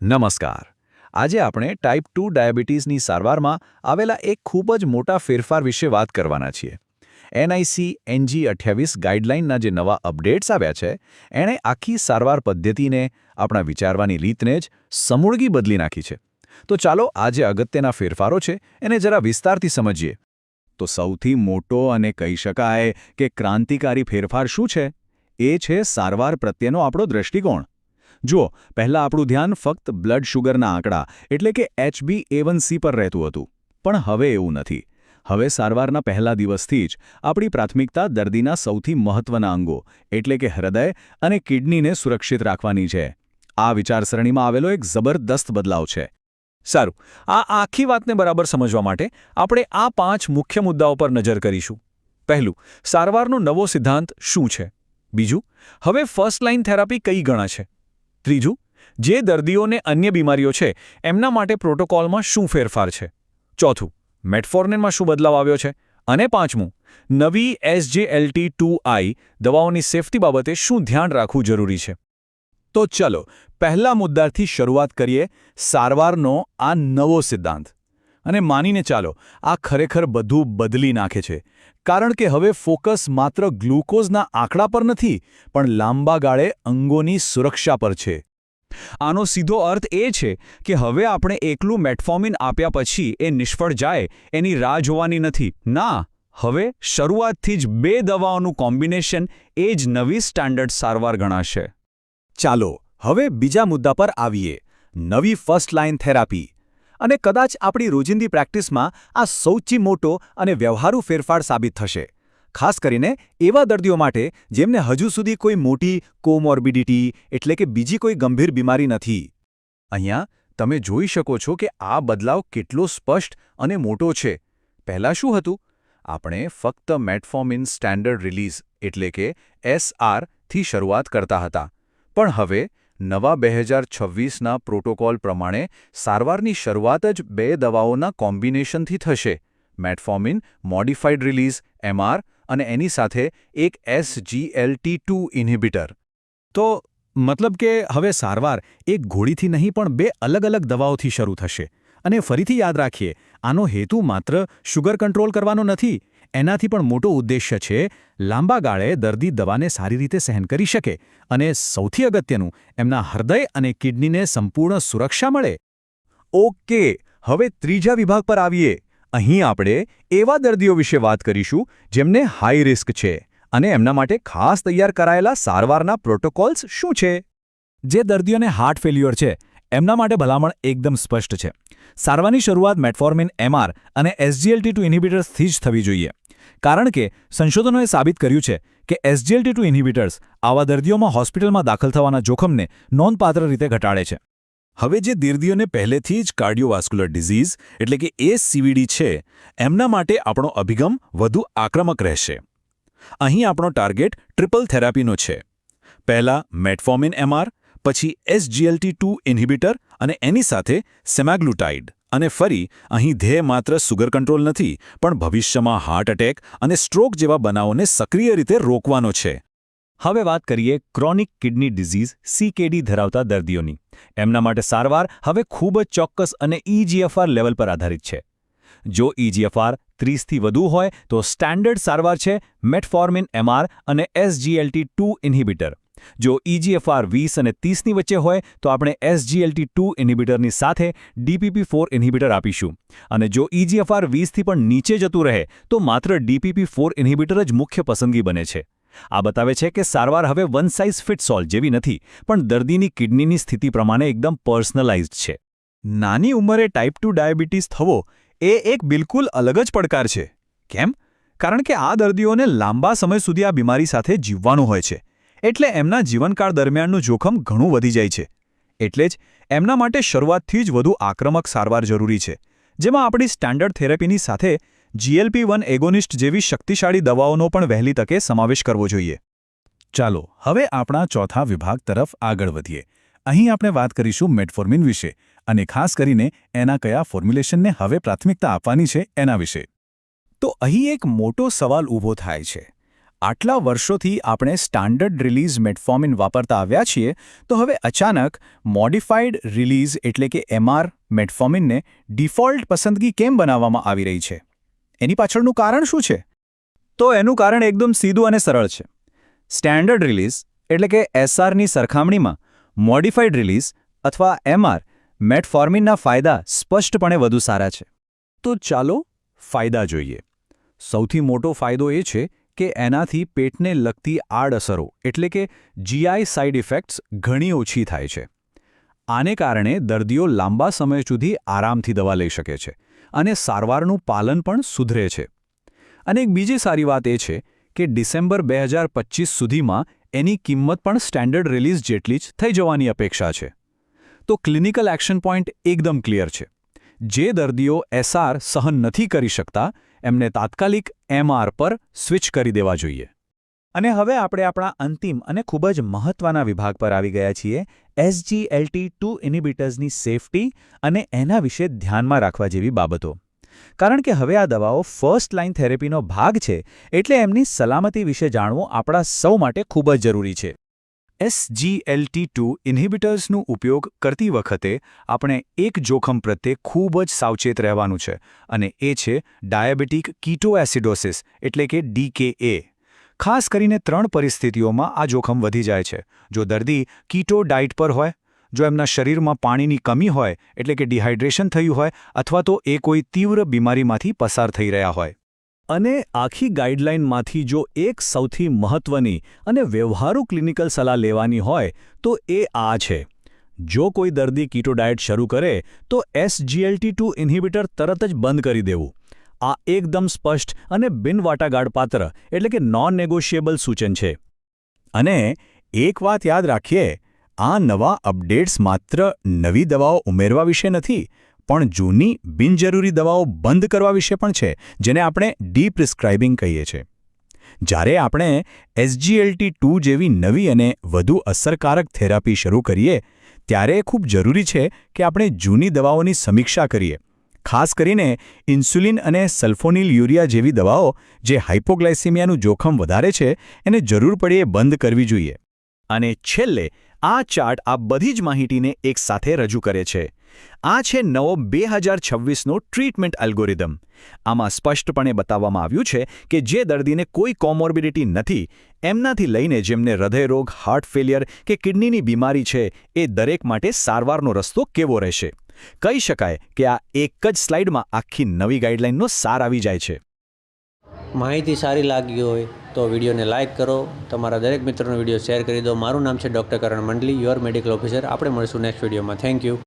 નમસ્કાર. આજે આપણે ટાઈપ 2 ડાયાબિટીસની સારવારમાં આવેલા એક ખૂબ જ મોટા ફેરફાર વિશે વાત કરવાના છીએ. એનઆઈસી NG28 ગાઈડલાઇનના જે નવા અપડેટ્સ આવ્યા છે, એણે આખી સારવાર પદ્ધતિને, આપણા વિચારવાની રીતને જ સમૂળગી બદલી નાખી છે. તો ચાલો આ જે અગત્યના ફેરફારો છે એને જરા વિસ્તારથી સમજીએ. તો સૌથી મોટો અને કહી શકાય કે ક્રાંતિકારી ફેરફાર શું છે? એ છે સારવાર પ્રત્યેનો આપણો દૃષ્ટિકોણ. જુઓ, પહેલાં આપણું ધ્યાન ફક્ત બ્લડ શુગરના આંકડા એટલે કે HbA1c પર રહેતું હતું. પણ હવે એવું નથી. હવે સારવારના પહેલા દિવસથી જ આપણી પ્રાથમિકતા દર્દીના સૌથી મહત્વના અંગો એટલે કે હૃદય અને કિડનીને સુરક્ષિત રાખવાની છે. આ વિચારસરણીમાં આવેલો એક જબરદસ્ત બદલાવ છે. સારું, આ આખી વાતને બરાબર સમજવા માટે આપણે આ 5 મુખ્ય મુદ્દાઓ પર નજર કરીશું. પહેલું, સારવારનો નવો સિદ્ધાંત શું છે? બીજું, હવે ફર્સ્ટ લાઇન થેરાપી કઈ ગણાશે? ત્રીજું, જે દર્દીઓને અન્ય બીમારીઓ છે એમના માટે પ્રોટોકોલમાં શું ફેરફાર છે? ચોથું, મેટફોર્મિનમાં શું બદલાવ આવ્યો છે? અને પાંચમું, નવી SGLT2I દવાઓની સેફટી બાબતે શું ધ્યાન રાખવું જરૂરી છે? તો ચલો, પહેલા મુદ્દાથી શરૂઆત કરીએ, સારવારનો આ નવો સિદ્ધાંત. અને માનીને ચાલો, આ ખરેખર બધું બદલી નાખે છે. કારણ કે હવે ફોકસ માત્ર ગ્લુકોઝના આંકડા પર નથી, પણ લાંબા ગાળે અંગોની સુરક્ષા પર છે. આનો સીધો અર્થ એ છે કે હવે આપણે એકલું મેટફોર્મિન આપ્યા પછી એ નિષ્ફળ જાય એની રાહ જોવાની નથી. ના, હવે શરૂઆતથી જ 2 દવાઓનું કોમ્બિનેશન એ જ નવી સ્ટાન્ડર્ડ સારવાર ગણાશે. ચાલો, હવે બીજા મુદ્દા પર આવીએ, નવી ફર્સ્ટ લાઇન થેરાપી. અને કદાચ આપણી રોજિંદી પ્રેક્ટિસમાં આ સૌથી મોટો અને વ્યવહારુ ફેરફાર સાબિત થશે. ખાસ કરીને એવા દર્દીઓ માટે જેમને હજુ સુધી કોઈ મોટી કોમોર્બિડિટી એટલે કે બીજી કોઈ ગંભીર બીમારી નથી. અહીંયા તમે જોઈ શકો છો કે આ બદલાવ કેટલો સ્પષ્ટ અને મોટો છે. પહેલાં શું હતું? આપણે ફક્ત મેટફોર્મિન સ્ટાન્ડર્ડ રિલીઝ એટલે કે SR થી શરૂઆત કરતા હતા. પણ હવે નવા 2026ના પ્રોટોકોલ પ્રમાણે સારવારની શરૂઆત જ 2 દવાઓના કોમ્બિનેશનથી થશે. મેટફોર્મિન મોડિફાઈડ રિલીઝ MR અને એની સાથે એક SGLT2 ઇન્હિબિટર. તો મતલબ કે હવે સારવાર એક ગોળીથી નહીં પણ 2 અલગ અલગ દવાઓથી શરૂ થશે. અને ફરીથી યાદ રાખીએ, આનો હેતુ માત્ર શુગર કંટ્રોલ કરવાનો નથી. એનાથી પણ મોટો ઉદ્દેશ્ય છે લાંબા ગાળે દર્દી દવાને સારી રીતે સહન કરી શકે અને સૌથી અગત્યનું, એમના હૃદય અને કિડનીને સંપૂર્ણ સુરક્ષા મળે. ઓકે, હવે ત્રીજા વિભાગ પર આવીએ. અહીં આપણે એવા દર્દીઓ વિશે વાત કરીશું જેમને હાઈ રિસ્ક છે અને એમના માટે ખાસ તૈયાર કરાયેલા સારવારના પ્રોટોકોલ્સ શું છે? જે દર્દીઓને હાર્ટ ફેલ્યુઅર છે એમના માટે ભલામણ એકદમ સ્પષ્ટ છે. સારવારની શરૂઆત મેટફોર્મિન MR અને SGLT2 ઇન્હિબિટર્સથી જ થવી જોઈએ. કારણ કે સંશોધનોએ સાબિત કર્યું છે કે SGLT2 ઇન્હિબિટર્સ આવા દર્દીઓમાં હોસ્પિટલમાં દાખલ થવાના જોખમને નોંધપાત્ર રીતે ઘટાડે છે. હવે જે દર્દીઓને પહેલેથી જ કાર્ડિયોવાસ્ક્યુલર ડિઝીઝ એટલે કે CVD છે, એમના માટે આપણો અભિગમ વધુ આક્રમક રહેશે. અહીં આપણો ટાર્ગેટ ટ્રિપલ થેરાપીનો છે. પહેલા મેટફોર્મિન MR, પછી SGLT2 ઇન્હિબિટર અને એની સાથે સેમાગ્લુટાઇડ. અને ફરી અહીં ધ્યેય માત્ર સુગર કંટ્રોલ નથી, પણ ભવિષ્યમાં હાર્ટ એટેક અને સ્ટ્રોક જેવા બનાવોને સક્રિય રીતે રોકવાનો છે. હવે વાત કરીએ ક્રોનિક કિડની ડિઝીઝ CKD ધરાવતા દર્દીઓની. એમના માટે સારવાર હવે ખૂબ જ ચોક્કસ અને EGFR લેવલ પર આધારિત છે. જો EGFR 30થી વધુ હોય તો સ્ટાન્ડર્ડ સારવાર છે મેટફોર્મિન MR અને SGLT2 ઇન્હિબિટર. જો EGFR 20 અને 30ની વચ્ચે હોય તો આપણે SGLT2 ઇન્હિબિટરની સાથે DPP4 ઇન્હિબિટર આપીશું. અને જો EGFR 20થી પણ નીચે જતું રહે તો માત્ર DPP4 ઇન્હિબિટર જ મુખ્ય પસંદગી બને છે. આ બતાવે છે કે સારવાર હવે વન સાઇઝ ફિટ્સ ઓલ જેવી નથી, પણ દર્દીની કિડનીની સ્થિતિ પ્રમાણે એકદમ પર્સનલાઇઝ્ડ છે. નાની ઉંમરે ટાઈપ 2 ડાયાબિટીસ થવો એ એક બિલકુલ અલગ જ પડકાર છે. કેમ? કારણ કે આ દર્દીઓને લાંબા સમય સુધી આ બીમારી સાથે જીવવાનું હોય છે. એટલે એમના જીવનકાળ દરમિયાનનું જોખમ ઘણું વધી જાય છે. એટલે જ એમના માટે શરૂઆતથી જ વધુ આક્રમક સારવાર જરૂરી છે, જેમાં આપણી સ્ટાન્ડર્ડ થેરાપીની સાથે GLP-1 એગોનિસ્ટ જેવી શક્તિશાળી દવાઓનો પણ વહેલી તકે સમાવેશ કરવો જોઈએ. ચાલો, હવે આપણા ચોથા વિભાગ તરફ આગળ વધીએ. અહીં આપણે વાત કરીશું મેટફોર્મિન વિશે અને ખાસ કરીને એના કયા ફોર્મ્યુલેશનને હવે પ્રાથમિકતા આપવાની છે એના વિશે. તો અહીં એક મોટો સવાલ ઊભો થાય છે. આટલા વર્ષોથી આપણે સ્ટાન્ડર્ડ રિલીઝ મેટફોર્મિન વાપરતા આવ્યા છીએ તો હવે અચાનક મોડિફાઈડ રિલીઝ એટલે કે MR મેટફોર્મિનને ડિફોલ્ટ પસંદગી કેમ બનાવવામાં આવી રહી છે? એની પાછળનું કારણ શું છે? તો એનું કારણ એકદમ સીધું અને સરળ છે. સ્ટેન્ડર્ડ રિલીઝ એટલે કે SRની સરખામણીમાં મોડિફાઈડ રિલીઝ અથવા MR મેટફોર્મિનના ફાયદા સ્પષ્ટપણે વધુ સારા છે. તો ચાલો ફાયદા જોઈએ. સૌથી મોટો ફાયદો એ છે કે એનાથી પેટને લગતી આડઅસરો એટલે કે GI સાઇડ ઇફેક્ટ્સ ઘણી ઓછી થાય છે. આને કારણે દર્દીઓ લાંબા સમય સુધી આરામથી દવા લઈ શકે છે અને સારવારનું પાલન પણ સુધરે છે. અને એક બીજી સારી વાત એ છે કે ડિસેમ્બર 2025 સુધીમાં એની કિંમત પણ સ્ટેન્ડર્ડ રિલીઝ જેટલી જ થઈ જવાની અપેક્ષા છે. તો ક્લિનિકલ એક્શન પોઈન્ટ એકદમ ક્લિયર છે. જે દર્દીઓ SR સહન નથી કરી શકતા એમને તાત્કાલિક MR પર સ્વિચ કરી દેવા જોઈએ. અને હવે આપણે આપણા અંતિમ અને ખૂબ જ મહત્વના વિભાગ પર આવી ગયા છીએ, SGLT2 ઇન્હિબિટર્સની સેફટી અને એના વિશે ધ્યાનમાં રાખવા જેવી બાબતો. કારણ કે હવે આ દવાઓ ફર્સ્ટ લાઇન થેરેપીનો ભાગ છે એટલે એમની સલામતી વિશે જાણવું આપણા સૌ માટે ખૂબ જ જરૂરી છે. SGLT2 ઇન્હિબિટર્સનો ઉપયોગ કરતી વખતે આપણે એક જોખમ પ્રત્યે ખૂબ જ સાવચેત રહેવાનું છે અને એ છે ડાયાબિટીક કીટોએસિડોસિસ એટલે કે DKA. ખાસ કરીને 3 પરિસ્થિતિઓમાં આ જોખમ વધી જાય છે. જો દર્દી કીટો ડાયટ પર હોય, જો એમના શરીરમાં પાણીની કમી હોય એટલે કે ડિહાઇડ્રેશન થયું હોય અથવા તો એ કોઈ તીવ્ર બીમારીમાંથી પસાર થઈ રહ્યા હોય. અને આખી ગાઈડલાઇનમાંથી જો એક સૌથી મહત્વની અને વ્યવહારુ ક્લિનિકલ સલાહ લેવાની હોય તો એ આ છે. જો કોઈ દર્દી કીટો ડાયટ શરૂ કરે તો SGLT2 ઇન્હિબિટર તરત જ બંધ કરી દેવું. આ એકદમ સ્પષ્ટ અને બિનવાટાઘાટપાત્ર એટલે કે નોન નેગોશિયેબલ સૂચન છે. અને એક વાત યાદ રાખીએ, આ નવા અપડેટ્સ માત્ર નવી દવાઓ ઉમેરવા વિશે નથી, પણ જૂની બિનજરૂરી દવાઓ બંધ કરવા વિશે પણ છે, જેને આપણે ડી-પ્રિસ્ક્રાઇબિંગ કહીએ છીએ. જ્યારે આપણે SGLT2 જેવી નવી અને વધુ અસરકારક થેરાપી શરૂ કરીએ ત્યારે ખૂબ જરૂરી છે કે આપણે જૂની દવાઓની સમીક્ષા કરીએ. ખાસ કરીને ઇન્સ્યુલિન અને સલ્ફોનિલ યુરિયા જેવી દવાઓ જે હાઇપોગ્લાયસેમિયાનું જોખમ વધારે છે એને જરૂર પડે બંધ કરવી જોઈએ. અને છેલ્લે આ ચાર્ટ આ બધી જ માહિતીને એકસાથે રજૂ કરે છે. આ છે નવો 2026નો ટ્રીટમેન્ટ એલ્ગોરિધમ. આમાં સ્પષ્ટપણે બતાવવામાં આવ્યું છે કે જે દર્દીને કોઈ કોમોર્બિડિટી નથી, એમનાથી લઈને જેમને હૃદયરોગ, હાર્ટ ફેલિયર કે કિડનીની બીમારી છે, એ દરેક માટે સારવારનો રસ્તો કેવો રહેશે. કહી શકાય કે આ એક જ સ્લાઇડમાં આખી નવી ગાઈડલાઇનનો સાર આવી જાય છે. માહિતી સારી લાગી હોય તો વિડીયોને લાઇક કરો, તમારા દરેક મિત્રોનો વિડીયો શેર કરી દો. મારું નામ છે doctor Karan Mandali, your medical officer. આપણે મળીશું નેક્સ્ટ વિડીયોમાં. Thank you.